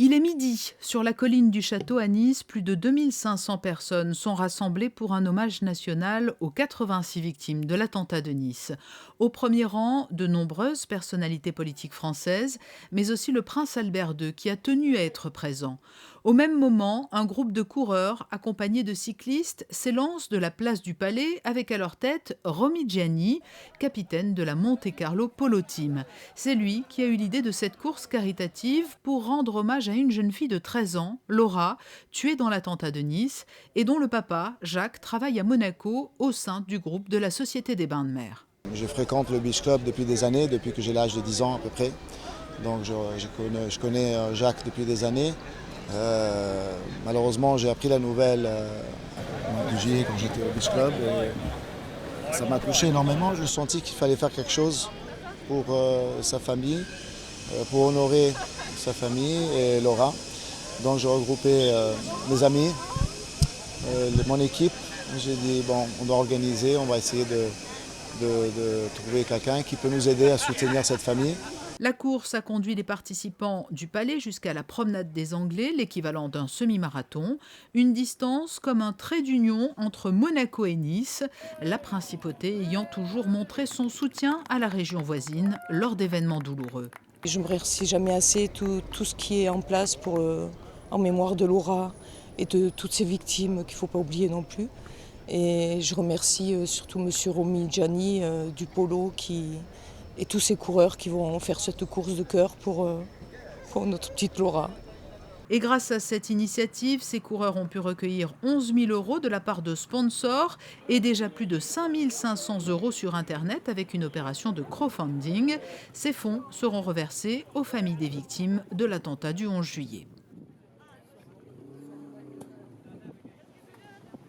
Il est midi. Sur la colline du château à Nice, plus de 2500 personnes sont rassemblées pour un hommage national aux 86 victimes de l'attentat de Nice. Au premier rang, de nombreuses personnalités politiques françaises, mais aussi le prince Albert II qui a tenu à être présent. Au même moment, un groupe de coureurs accompagnés de cyclistes s'élance de la place du Palais avec à leur tête Romy Gianni, capitaine de la Monte-Carlo Polo Team. C'est lui qui a eu l'idée de cette course caritative pour rendre hommage à une jeune fille de 13 ans, Laura, tuée dans l'attentat de Nice, et dont le papa, Jacques, travaille à Monaco au sein du groupe de la Société des Bains de Mer. Je fréquente le Beach Club depuis des années, depuis que j'ai l'âge de 10 ans à peu près. Donc je connais Jacques depuis des années. Malheureusement, j'ai appris la nouvelle au mois de juillet quand j'étais au Beach Club. Et ça m'a touché énormément. Je sentis qu'il fallait faire quelque chose pour sa famille, pour honorer sa famille et Laura. Donc j'ai regroupé mes amis, mon équipe. J'ai dit, bon, on doit organiser, on va essayer de trouver quelqu'un qui peut nous aider à soutenir cette famille. La course a conduit les participants du Palais jusqu'à la promenade des Anglais, l'équivalent d'un semi-marathon, une distance comme un trait d'union entre Monaco et Nice, la principauté ayant toujours montré son soutien à la région voisine lors d'événements douloureux. Je ne remercie jamais assez tout ce qui est en place en mémoire de Laura et de toutes ces victimes qu'il ne faut pas oublier non plus. Et je remercie surtout M. Romy Gianni du polo et tous ces coureurs qui vont faire cette course de cœur pour notre petite Laura. Et grâce à cette initiative, ces coureurs ont pu recueillir 11 000 € de la part de sponsors et déjà plus de 5 500 € sur Internet avec une opération de crowdfunding. Ces fonds seront reversés aux familles des victimes de l'attentat du 11 juillet.